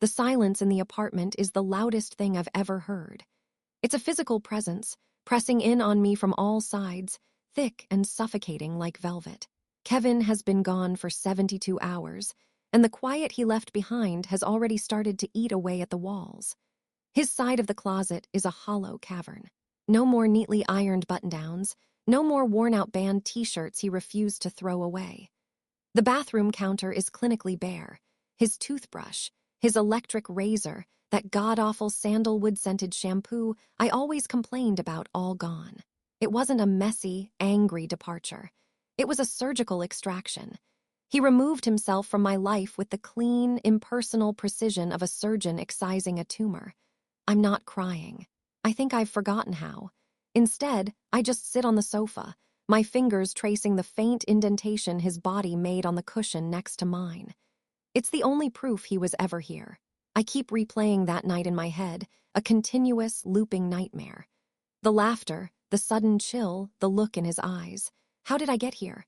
The silence in the apartment is the loudest thing I've ever heard. It's a physical presence, pressing in on me from all sides, thick and suffocating like velvet. Kevin has been gone for 72 hours, and the quiet he left behind has already started to eat away at the walls. His side of the closet is a hollow cavern. No more neatly ironed button-downs, no more worn-out band t-shirts he refused to throw away. The bathroom counter is clinically bare. His toothbrush, his electric razor, that god-awful sandalwood-scented shampoo I always complained about, all gone. It wasn't a messy, angry departure. It was a surgical extraction. He removed himself from my life with the clean, impersonal precision of a surgeon excising a tumor. I'm not crying. I think I've forgotten how. Instead, I just sit on the sofa, my fingers tracing the faint indentation his body made on the cushion next to mine. It's the only proof he was ever here. I keep replaying that night in my head, a continuous, looping nightmare. The laughter, the sudden chill, the look in his eyes. How did I get here?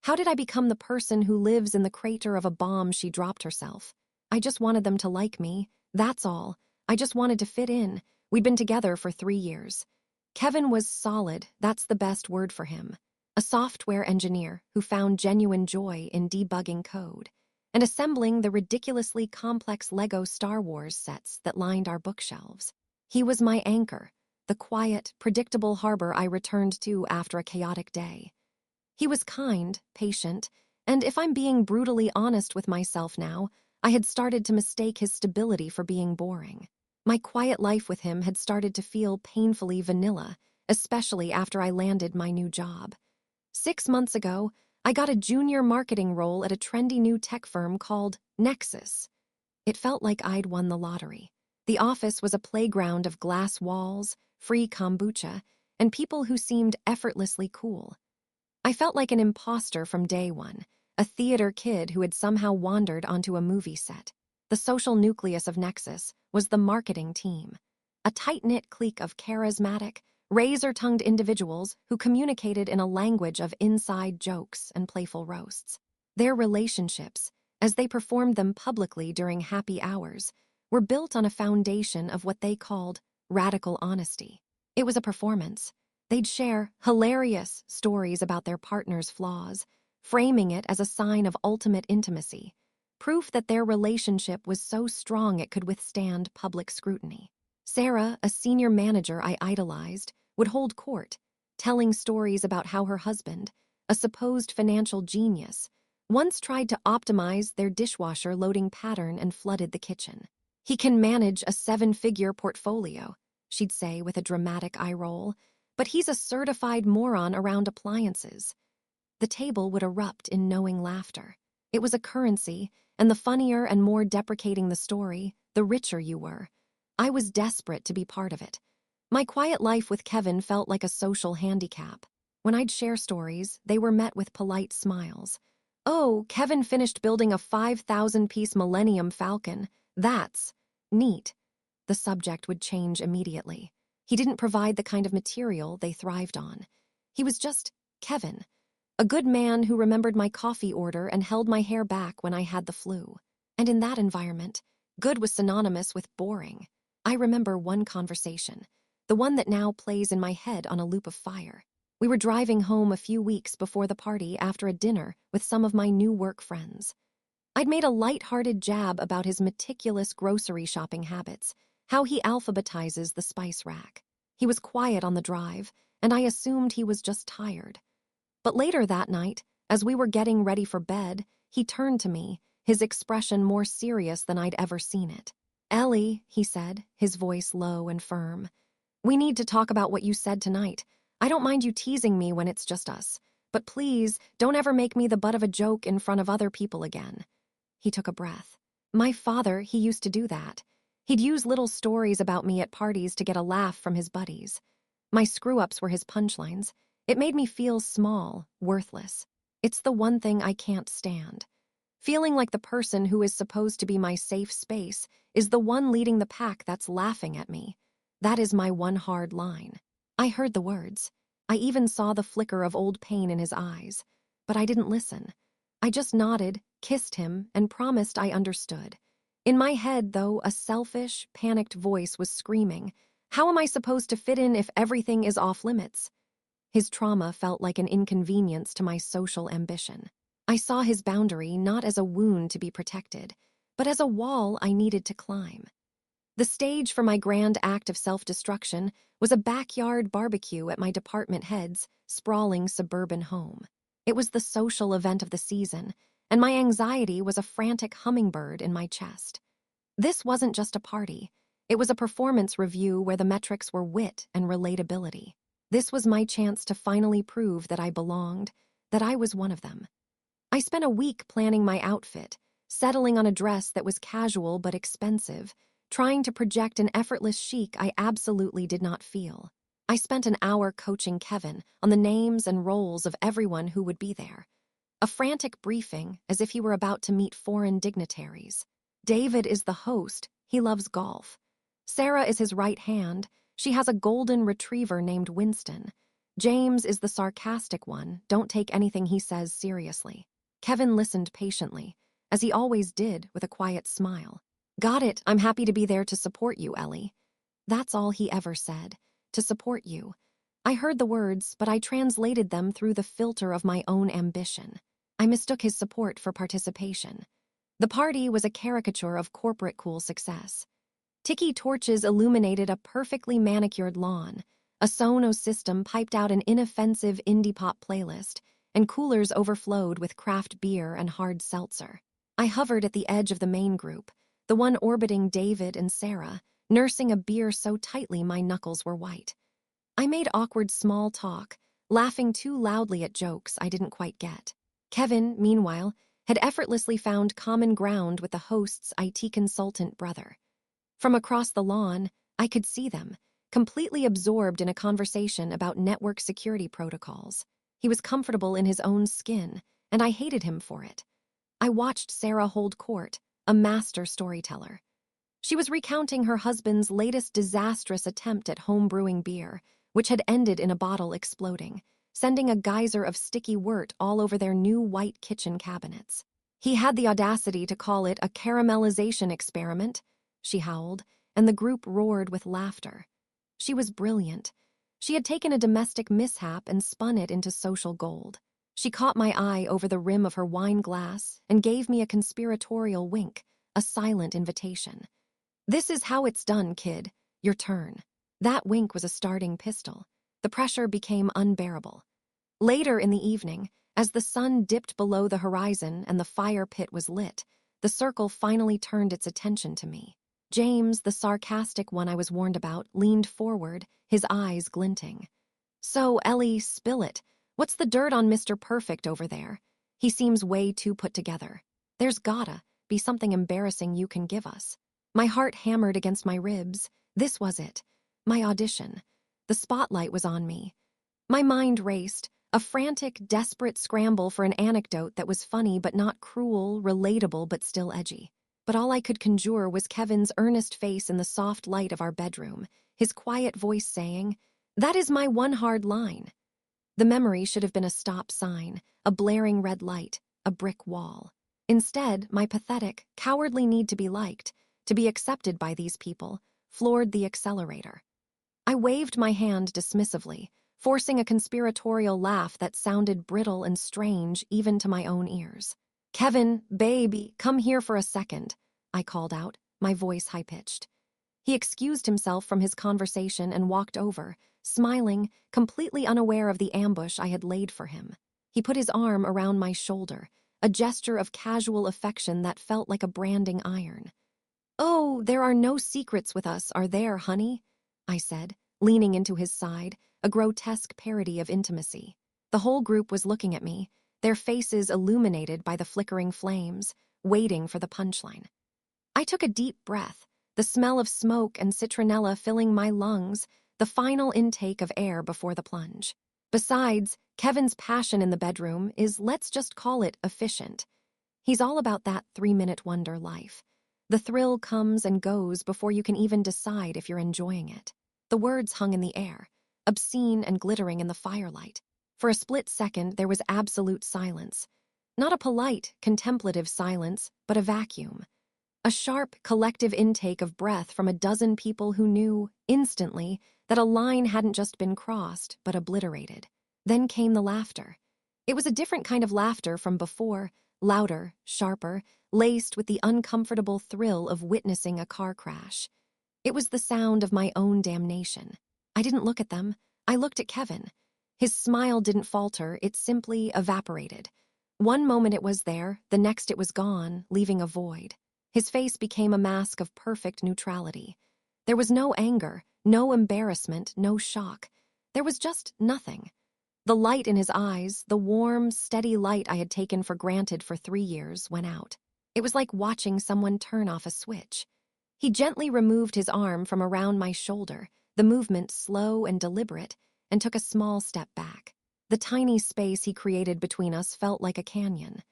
How did I become the person who lives in the crater of a bomb she dropped herself? I just wanted them to like me, that's all. I just wanted to fit in. We'd been together for 3 years. Kevin was solid, that's the best word for him. A software engineer who found genuine joy in debugging code and assembling the ridiculously complex Lego Star Wars sets that lined our bookshelves. He was my anchor, the quiet, predictable harbor I returned to after a chaotic day. He was kind, patient, and if I'm being brutally honest with myself now, I had started to mistake his stability for being boring. My quiet life with him had started to feel painfully vanilla, especially after I landed my new job. 6 months ago, I got a junior marketing role at a trendy new tech firm called Nexus. It felt like I'd won the lottery. The office was a playground of glass walls, free kombucha, and people who seemed effortlessly cool. I felt like an imposter from day one, a theater kid who had somehow wandered onto a movie set. The social nucleus of Nexus was the marketing team, a tight-knit clique of charismatic, razor-tongued individuals who communicated in a language of inside jokes and playful roasts. Their relationships, as they performed them publicly during happy hours, were built on a foundation of what they called radical honesty. It was a performance. They'd share hilarious stories about their partner's flaws, framing it as a sign of ultimate intimacy, proof that their relationship was so strong it could withstand public scrutiny. Sarah, a senior manager I idolized, would hold court, telling stories about how her husband, a supposed financial genius, once tried to optimize their dishwasher loading pattern and flooded the kitchen. "He can manage a 7-figure portfolio," she'd say with a dramatic eye roll, "but he's a certified moron around appliances." The table would erupt in knowing laughter. It was a currency, and the funnier and more deprecating the story, the richer you were. I was desperate to be part of it. My quiet life with Kevin felt like a social handicap. When I'd share stories, they were met with polite smiles. "Oh, Kevin finished building a 5,000-piece Millennium Falcon. That's neat." The subject would change immediately. He didn't provide the kind of material they thrived on. He was just Kevin. A good man who remembered my coffee order and held my hair back when I had the flu. And in that environment, good was synonymous with boring. I remember one conversation, the one that now plays in my head on a loop of fire. We were driving home a few weeks before the party after a dinner with some of my new work friends. I'd made a light-hearted jab about his meticulous grocery shopping habits, how he alphabetizes the spice rack. He was quiet on the drive, and I assumed he was just tired. But later that night, as we were getting ready for bed, he turned to me, his expression more serious than I'd ever seen it. "Ellie," he said, his voice low and firm, "we need to talk about what you said tonight. I don't mind you teasing me when it's just us, but please don't ever make me the butt of a joke in front of other people again." He took a breath. My father, he used to do that. He'd use little stories about me at parties to get a laugh from his buddies. My screw-ups were his punchlines. It made me feel small, worthless. It's the one thing I can't stand. Feeling like the person who is supposed to be my safe space is the one leading the pack that's laughing at me. That is my one hard line. I heard the words. I even saw the flicker of old pain in his eyes. But I didn't listen. I just nodded, kissed him, and promised I understood. In my head, though, a selfish, panicked voice was screaming, "How am I supposed to fit in if everything is off limits?" His trauma felt like an inconvenience to my social ambition. I saw his boundary not as a wound to be protected, but as a wall I needed to climb. The stage for my grand act of self-destruction was a backyard barbecue at my department head's sprawling suburban home. It was the social event of the season, and my anxiety was a frantic hummingbird in my chest. This wasn't just a party. It was a performance review where the metrics were wit and relatability. This was my chance to finally prove that I belonged, that I was one of them. I spent a week planning my outfit, settling on a dress that was casual but expensive, trying to project an effortless chic I absolutely did not feel. I spent an hour coaching Kevin on the names and roles of everyone who would be there. A frantic briefing, as if he were about to meet foreign dignitaries. David is the host. He loves golf. Sarah is his right hand. She has a golden retriever named Winston. James is the sarcastic one. Don't take anything he says seriously. Kevin listened patiently, as he always did, with a quiet smile. "Got it. I'm happy to be there to support you, Ellie." That's all he ever said. To support you. I heard the words, but I translated them through the filter of my own ambition. I mistook his support for participation. The party was a caricature of corporate cool success. Tiki torches illuminated a perfectly manicured lawn. A Sonos system piped out an inoffensive indie pop playlist, and coolers overflowed with craft beer and hard seltzer. I hovered at the edge of the main group, the one orbiting David and Sarah, nursing a beer so tightly my knuckles were white. I made awkward small talk, laughing too loudly at jokes I didn't quite get. Kevin, meanwhile, had effortlessly found common ground with the host's IT consultant brother. From across the lawn, I could see them, completely absorbed in a conversation about network security protocols. He was comfortable in his own skin, and I hated him for it. I watched Sarah hold court, a master storyteller. She was recounting her husband's latest disastrous attempt at home-brewing beer, which had ended in a bottle exploding, sending a geyser of sticky wort all over their new white kitchen cabinets. "He had the audacity to call it a caramelization experiment," she howled, and the group roared with laughter. She was brilliant. She had taken a domestic mishap and spun it into social gold. She caught my eye over the rim of her wine glass and gave me a conspiratorial wink, a silent invitation. "This is how it's done, kid. Your turn." That wink was a starting pistol. The pressure became unbearable. Later in the evening, as the sun dipped below the horizon and the fire pit was lit, the circle finally turned its attention to me. James, the sarcastic one I was warned about, leaned forward, his eyes glinting. "So, Ellie, spill it. What's the dirt on Mr. Perfect over there? He seems way too put together. There's gotta be something embarrassing you can give us." My heart hammered against my ribs. This was it. My audition. The spotlight was on me. My mind raced, a frantic, desperate scramble for an anecdote that was funny but not cruel, relatable but still edgy. But all I could conjure was Kevin's earnest face in the soft light of our bedroom, his quiet voice saying, "That is my one hard line." The memory should have been a stop sign, a blaring red light, a brick wall. Instead, my pathetic, cowardly need to be liked, to be accepted by these people, floored the accelerator. I waved my hand dismissively, forcing a conspiratorial laugh that sounded brittle and strange even to my own ears. "Kevin, baby, come here for a second," I called out, my voice high-pitched. He excused himself from his conversation and walked over, smiling, completely unaware of the ambush I had laid for him. He put his arm around my shoulder, a gesture of casual affection that felt like a branding iron. "Oh, there are no secrets with us, are there, honey?" I said, leaning into his side, a grotesque parody of intimacy. The whole group was looking at me, their faces illuminated by the flickering flames, waiting for the punchline. I took a deep breath, the smell of smoke and citronella filling my lungs, the final intake of air before the plunge. Besides, Kevin's passion in the bedroom is, let's just call it, efficient. He's all about that 3-minute wonder life. The thrill comes and goes before you can even decide if you're enjoying it. The words hung in the air, obscene and glittering in the firelight. For a split second, there was absolute silence. Not a polite, contemplative silence, but a vacuum. A sharp, collective intake of breath from a dozen people who knew, instantly, that a line hadn't just been crossed, but obliterated. Then came the laughter. It was a different kind of laughter from before, louder, sharper, laced with the uncomfortable thrill of witnessing a car crash. It was the sound of my own damnation. I didn't look at them. I looked at Kevin. His smile didn't falter, it simply evaporated. One moment it was there, the next it was gone, leaving a void. His face became a mask of perfect neutrality. There was no anger, no embarrassment, no shock. There was just nothing. The light in his eyes, the warm, steady light I had taken for granted for 3 years, went out. It was like watching someone turn off a switch. He gently removed his arm from around my shoulder, the movement slow and deliberate, and took a small step back. The tiny space he created between us felt like a canyon.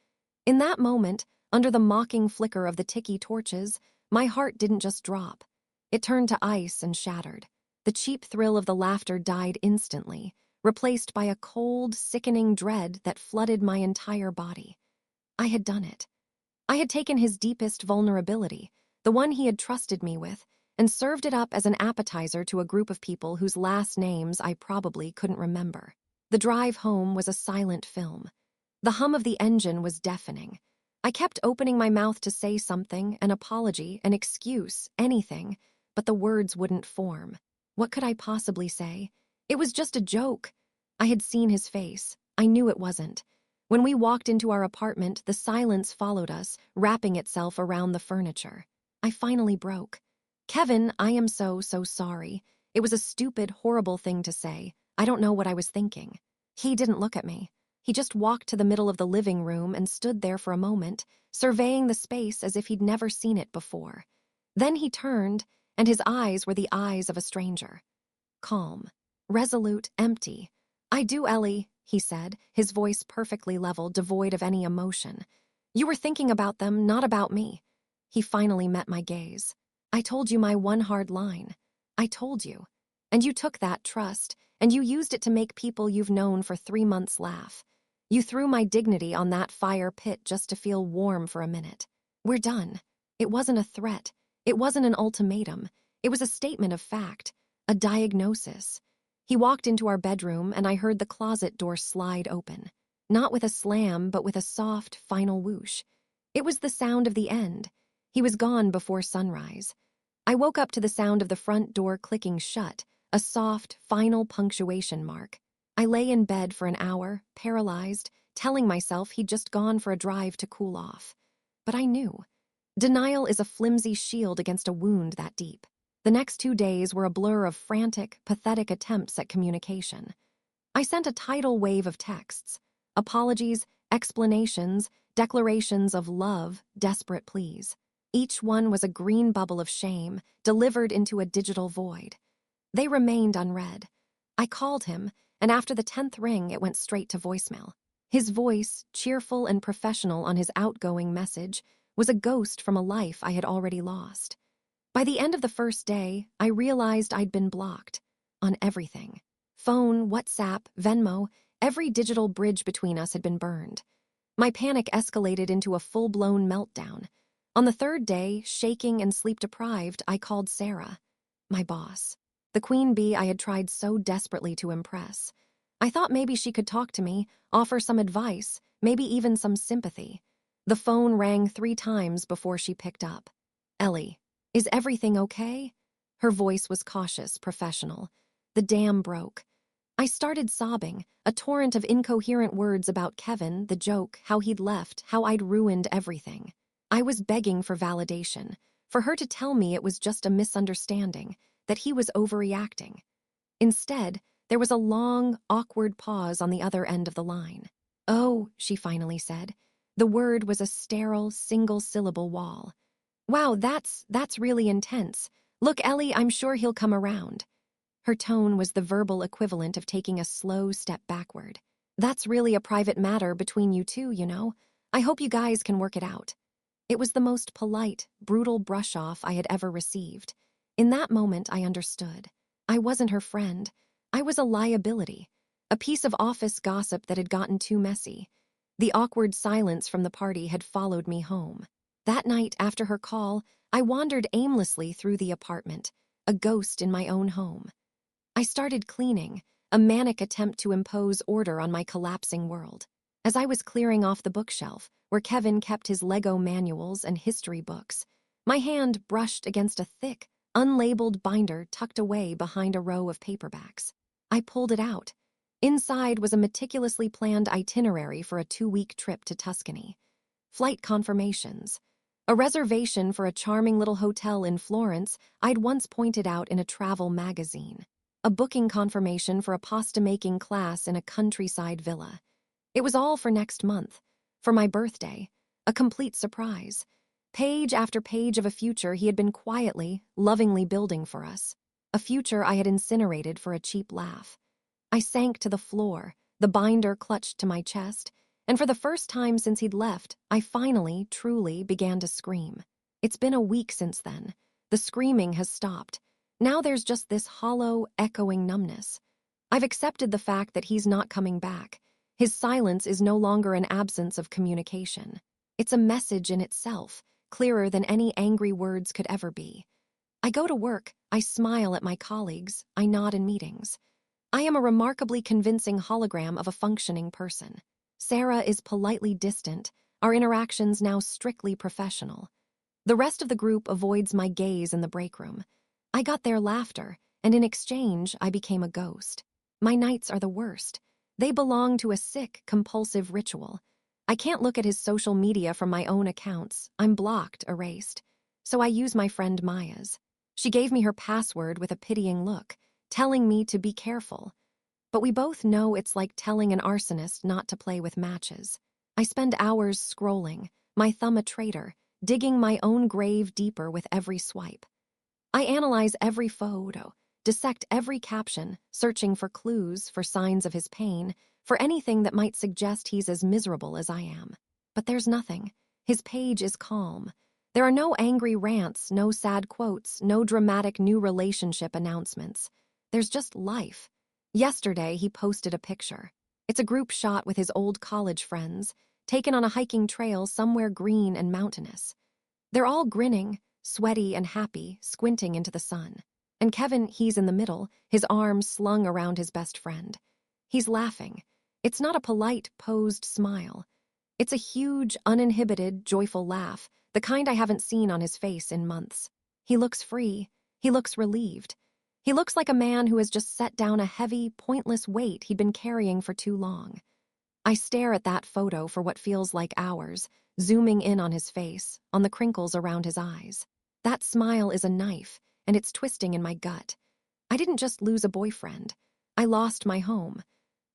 In that moment, under the mocking flicker of the ticky torches, my heart didn't just drop. It turned to ice and shattered. The cheap thrill of the laughter died instantly, replaced by a cold, sickening dread that flooded my entire body. I had done it. I had taken his deepest vulnerability, the one he had trusted me with, and served it up as an appetizer to a group of people whose last names I probably couldn't remember. The drive home was a silent film. The hum of the engine was deafening. I kept opening my mouth to say something, an apology, an excuse, anything, but the words wouldn't form. What could I possibly say? It was just a joke. I had seen his face. I knew it wasn't. When we walked into our apartment, the silence followed us, wrapping itself around the furniture. I finally broke. Kevin, I am so sorry. It was a stupid, horrible thing to say. I don't know what I was thinking. He didn't look at me. He just walked to the middle of the living room and stood there for a moment, surveying the space as if he'd never seen it before. Then he turned, and his eyes were the eyes of a stranger. Calm, resolute, empty. "I do, Ellie," he said, his voice perfectly level, devoid of any emotion. "You were thinking about them, not about me." He finally met my gaze. "I told you my one hard line. I told you. And you took that trust, and you used it to make people you've known for 3 months laugh. You threw my dignity on that fire pit just to feel warm for a minute. We're done." It wasn't a threat. It wasn't an ultimatum. It was a statement of fact, a diagnosis. He walked into our bedroom, and I heard the closet door slide open. Not with a slam, but with a soft, final whoosh. It was the sound of the end. He was gone before sunrise. I woke up to the sound of the front door clicking shut, a soft, final punctuation mark. I lay in bed for an hour, paralyzed, telling myself he'd just gone for a drive to cool off. But I knew. Denial is a flimsy shield against a wound that deep. The next 2 days were a blur of frantic, pathetic attempts at communication. I sent a tidal wave of texts, apologies, explanations, declarations of love, desperate pleas. Each one was a green bubble of shame, delivered into a digital void. They remained unread. I called him, and after the 10th ring, it went straight to voicemail. His voice, cheerful and professional on his outgoing message, was a ghost from a life I had already lost. By the end of the first day, I realized I'd been blocked. On everything. Phone, WhatsApp, Venmo, every digital bridge between us had been burned. My panic escalated into a full-blown meltdown. On the 3rd day, shaking and sleep-deprived, I called Sarah, my boss, the queen bee I had tried so desperately to impress. I thought maybe she could talk to me, offer some advice, maybe even some sympathy. The phone rang 3 times before she picked up. "Ellie, is everything okay?" Her voice was cautious, professional. The dam broke. I started sobbing, a torrent of incoherent words about Kevin, the joke, how he'd left, how I'd ruined everything. I was begging for validation, for her to tell me it was just a misunderstanding, that he was overreacting. Instead, there was a long, awkward pause on the other end of the line. "Oh," she finally said. The word was a sterile, single-syllable wall. "Wow, that's really intense. Look, Ellie, I'm sure he'll come around." Her tone was the verbal equivalent of taking a slow step backward. "That's really a private matter between you two, you know. I hope you guys can work it out." It was the most polite, brutal brush-off I had ever received. In that moment, I understood. I wasn't her friend. I was a liability, a piece of office gossip that had gotten too messy. The awkward silence from the party had followed me home. That night, after her call, I wandered aimlessly through the apartment, a ghost in my own home. I started cleaning, a manic attempt to impose order on my collapsing world. As I was clearing off the bookshelf, where Kevin kept his Lego manuals and history books, my hand brushed against a thick, unlabeled binder tucked away behind a row of paperbacks. I pulled it out. Inside was a meticulously planned itinerary for a 2-week trip to Tuscany. Flight confirmations. A reservation for a charming little hotel in Florence I'd once pointed out in a travel magazine. A booking confirmation for a pasta-making class in a countryside villa. It was all for next month, for my birthday, a complete surprise. Page after page of a future he had been quietly, lovingly building for us. A future I had incinerated for a cheap laugh. I sank to the floor, the binder clutched to my chest, and for the first time since he'd left, I finally, truly began to scream. It's been a week since then. The screaming has stopped. Now there's just this hollow, echoing numbness. I've accepted the fact that he's not coming back. His silence is no longer an absence of communication. It's a message in itself, clearer than any angry words could ever be. I go to work, I smile at my colleagues, I nod in meetings. I am a remarkably convincing hologram of a functioning person. Sarah is politely distant, our interactions now strictly professional. The rest of the group avoids my gaze in the break room. I got their laughter, and in exchange, I became a ghost. My nights are the worst. They belong to a sick, compulsive ritual. I can't look at his social media from my own accounts. I'm blocked, erased. So I use my friend Maya's. She gave me her password with a pitying look, telling me to be careful. But we both know it's like telling an arsonist not to play with matches. I spend hours scrolling, my thumb a traitor, digging my own grave deeper with every swipe. I analyze every photo, dissect every caption, searching for clues, for signs of his pain, for anything that might suggest he's as miserable as I am. But there's nothing. His page is calm. There are no angry rants, no sad quotes, no dramatic new relationship announcements. There's just life. Yesterday, he posted a picture. It's a group shot with his old college friends, taken on a hiking trail somewhere green and mountainous. They're all grinning, sweaty and happy, squinting into the sun. And Kevin, he's in the middle, his arms slung around his best friend. He's laughing. It's not a polite, posed smile. It's a huge, uninhibited, joyful laugh, the kind I haven't seen on his face in months. He looks free. He looks relieved. He looks like a man who has just set down a heavy, pointless weight he'd been carrying for too long. I stare at that photo for what feels like hours, zooming in on his face, on the crinkles around his eyes. That smile is a knife, and it's twisting in my gut. I didn't just lose a boyfriend. I lost my home.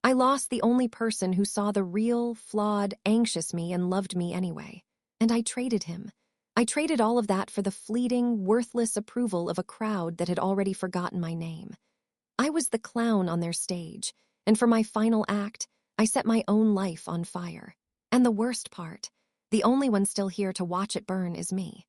I lost the only person who saw the real, flawed, anxious me and loved me anyway. And I traded him. I traded all of that for the fleeting, worthless approval of a crowd that had already forgotten my name. I was the clown on their stage, and for my final act, I set my own life on fire. And the worst part, the only one still here to watch it burn is me.